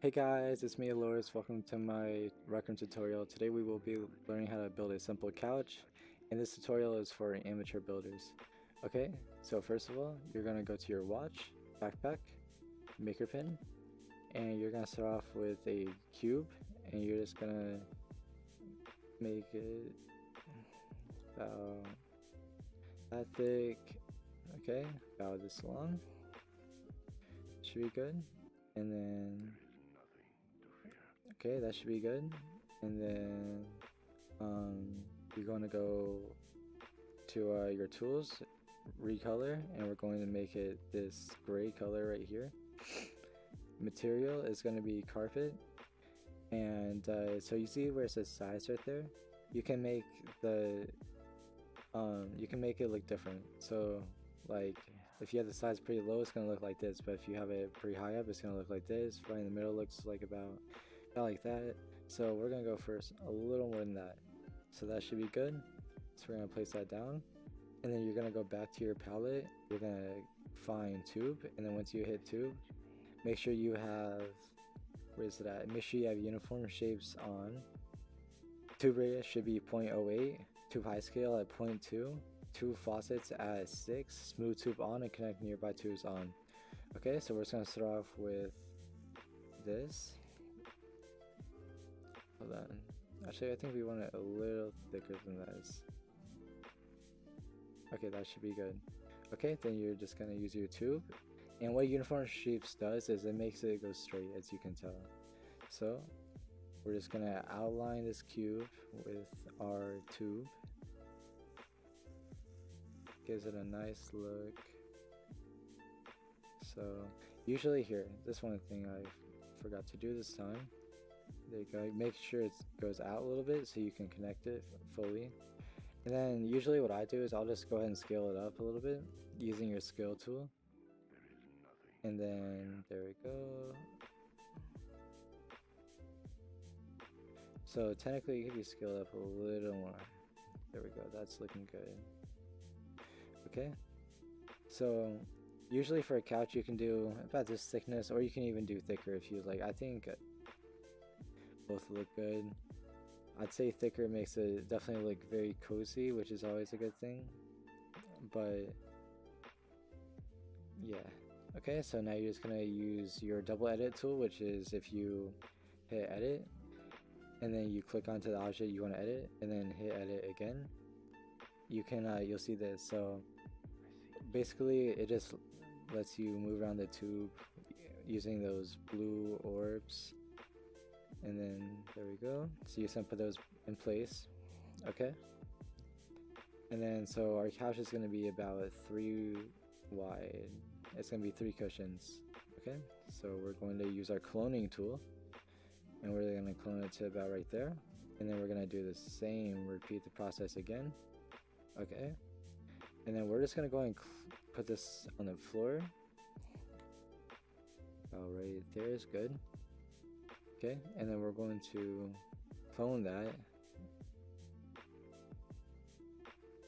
Hey guys, it's me, Loris. Welcome to my RecRoom tutorial. Today we will be learning how to build a simple couch, and this tutorial is for amateur builders. Okay, so first of all, you're gonna go to your watch, backpack, maker pin, and you're gonna start off with a cube, and you're just gonna make it about that thick. Okay, about this long. Should be good. And then okay, that should be good. And then you're going to go to your tools, recolor, and we're going to make it this gray color right here. Material is going to be carpet, and so you see where it says size right there. You can make it look different. So like if you have the size pretty low, it's gonna look like this, but if you have it pretty high up, it's gonna look like this. Right in the middle looks like about like that. So we're gonna go first a little more than that. So that should be good. So we're gonna place that down, and then you're gonna go back to your palette. You're gonna find tube, and then once you hit tube, make sure you have, where is it at? Make sure you have uniform shapes on. Tube radius should be 0.08, tube height scale at 0.2, tube faucets at 6, smooth tube on, and connect nearby tubes on. Okay, so we're just gonna start off with this. Hold on. Actually, I think we want it a little thicker than this. Okay, that should be good. Okay, then you're just gonna use your tube. And what uniform shapes does is it makes it go straight, as you can tell. So we're just gonna outline this cube with our tube. Gives it a nice look. So usually here, this one thing I forgot to do this time. There you go. Make sure it goes out a little bit so you can connect it fully. And then usually what I do is I'll just go ahead and scale it up a little bit using your scale tool. And then there we go. So technically you could be scaled up a little more. There we go. That's looking good. Okay. So usually for a couch you can do about this thickness, or you can even do thicker if you like. I think both look good. I'd say thicker makes it definitely look very cozy, which is always a good thing. But yeah. Okay, so now you're just gonna use your double edit tool, which is if you hit edit and then you click onto the object you want to edit and then hit edit again, you can you'll see this. So basically it just lets you move around the tube using those blue orbs. And then there we go. So you just gonna put those in place. Okay. And then so our couch is gonna be about 3 wide. It's gonna be 3 cushions. Okay. So we're going to use our cloning tool, and we're gonna clone it to about right there. And then we're gonna do the same. Repeat the process again. Okay. And then we're just gonna go and put this on the floor. About right there is good. Okay, and then we're going to clone that.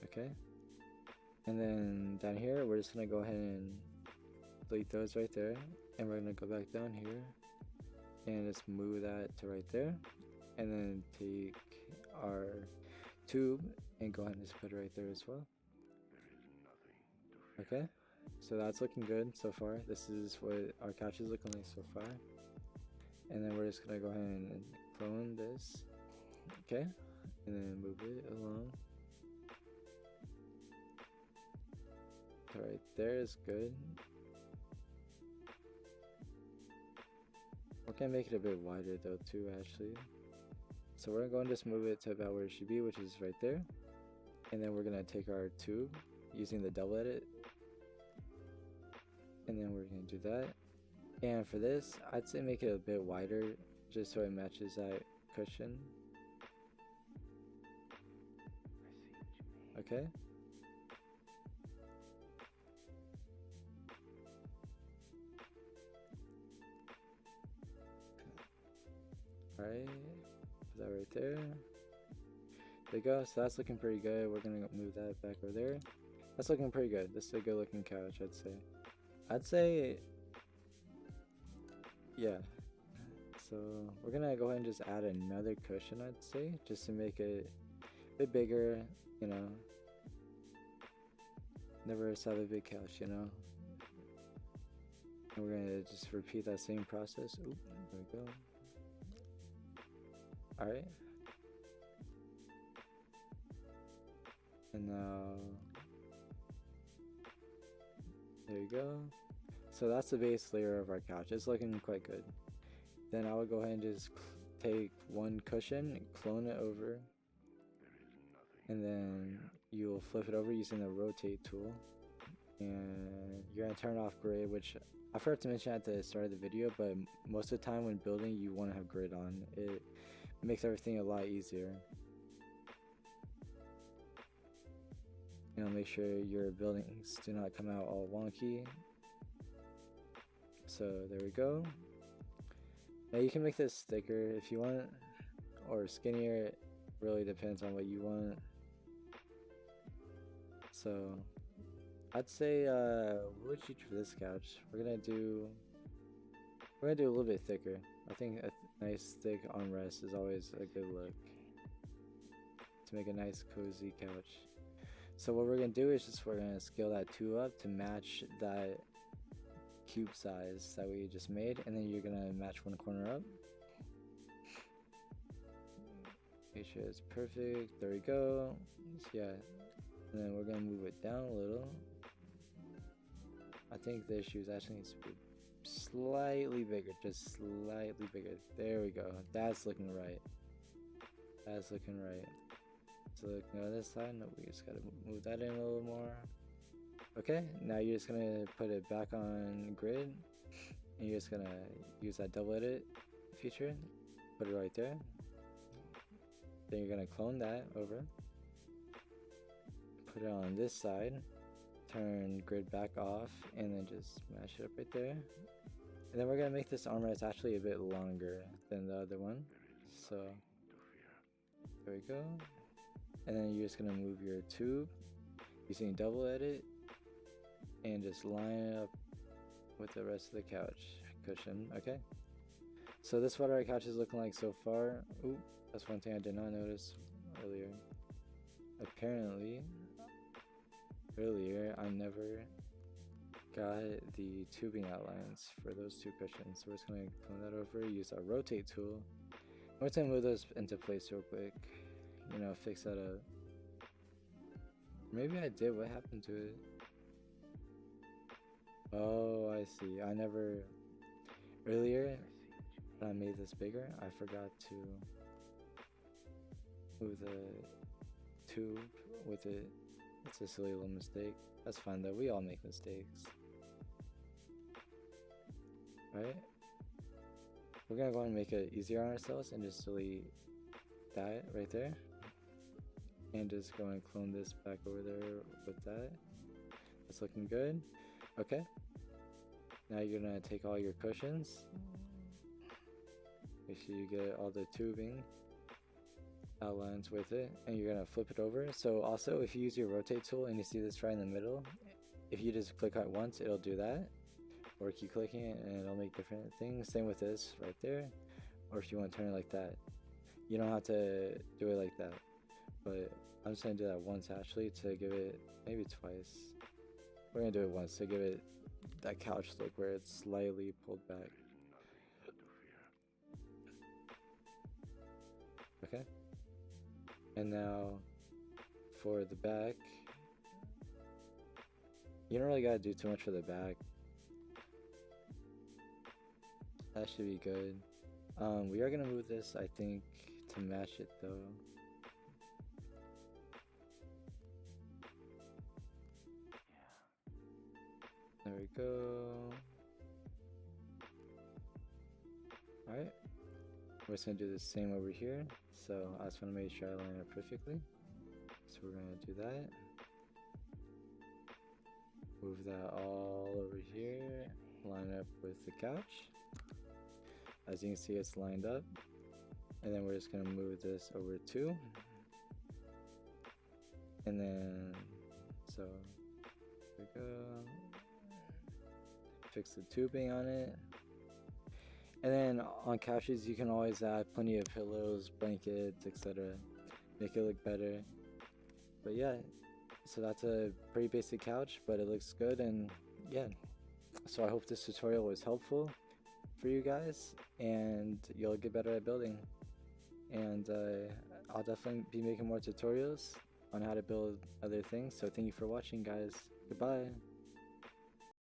Okay, and then down here we're just gonna go ahead and delete those right there, and we're gonna go back down here and just move that to right there, and then take our tube and go ahead and just put it right there as well. Okay, so that's looking good so far. This is what our couch is looking like so far. And then we're just gonna go ahead and clone this. Okay, and then move it along. Right there is good. We're gonna make it a bit wider though too, actually. So we're gonna just move it to about where it should be, which is right there. And then we're gonna take our tube using the double edit, and then we're gonna do that. And for this, I'd say make it a bit wider just so it matches that cushion. Okay. Alright, put that right there. There you go, so that's looking pretty good. We're gonna move that back over there. That's looking pretty good. This is a good looking couch, I'd say. Yeah. So we're gonna go ahead and just add another cushion, I'd say, just to make it a bit bigger, you know. Never have a big couch, you know. And we're gonna just repeat that same process. Oop, there we go. Alright. And now, there you go. So that's the base layer of our couch. It's looking quite good. Then I would go ahead and just take one cushion and clone it over. And then you'll flip it over using the rotate tool. And you're gonna turn off grid, which I forgot to mention at the start of the video, but most of the time when building you want to have grid on. It makes everything a lot easier. You know, make sure your buildings do not come out all wonky. So there we go. Now you can make this thicker if you want, or skinnier. It really depends on what you want. So I'd say what would you do for this couch? We're gonna do a little bit thicker. I think a nice thick armrest is always a good look to make a nice cozy couch. So what we're gonna do is we're gonna scale that 2 up to match that cube size that we just made, and then you're gonna match one corner up. Make sure it's perfect. There we go. So yeah, and then we're gonna move it down a little. I think this shoes actually needs to be slightly bigger, just slightly bigger. There we go. That's looking right. That's looking right. So looking on this side, no, we just gotta move that in a little more. Okay, now you're just gonna put it back on grid, and you're just gonna use that double edit feature, put it right there. Then you're gonna clone that over, put it on this side, turn grid back off, and then just match it up right there. And then we're gonna make this armrest actually a bit longer than the other one. So there we go. And then you're just gonna move your tube using double edit and just line it up with the rest of the couch cushion. Okay, so this is what our couch is looking like so far. Ooh, that's one thing I did not notice earlier. Apparently earlier I never got the tubing outlines for those two cushions, so we're just gonna clone that over, use our rotate tool. We're just gonna move those into place real quick, you know, fix that up. Maybe I did. What happened to it? Oh, I see. I never earlier when I made this bigger, I forgot to move the tube with it. It's a silly little mistake. That's fine though, we all make mistakes. Right? We're gonna go ahead and make it easier on ourselves and just delete that right there. And just go and clone this back over there with that. That's looking good. Okay. Now you're gonna take all your cushions. Make sure you get all the tubing outlines with it, and you're gonna flip it over. So also, if you use your rotate tool and you see this right in the middle, if you just click on it once, it'll do that. Or keep clicking it and it'll make different things. Same with this right there. Or if you want to turn it like that, you don't have to do it like that. But I'm just gonna do that once actually, to give it, maybe twice. We're gonna do it once to give it that couch look where it's slightly pulled back. Okay. And now for the back, you don't really gotta do too much for the back. That should be good. We are gonna move this, I think, to match it though. There we go. Alright. We're just gonna do the same over here. So I just wanna make sure I line it perfectly. So we're gonna do that. Move that all over here. Line up with the couch. As you can see, it's lined up. And then we're just gonna move this over too. And then, so there we go. Fix the tubing on it. And then on couches, you can always add plenty of pillows, blankets, etc. Make it look better. But yeah, so that's a pretty basic couch, but it looks good. And yeah, so I hope this tutorial was helpful for you guys, and you'll get better at building. And I'll definitely be making more tutorials on how to build other things. So thank you for watching, guys. Goodbye.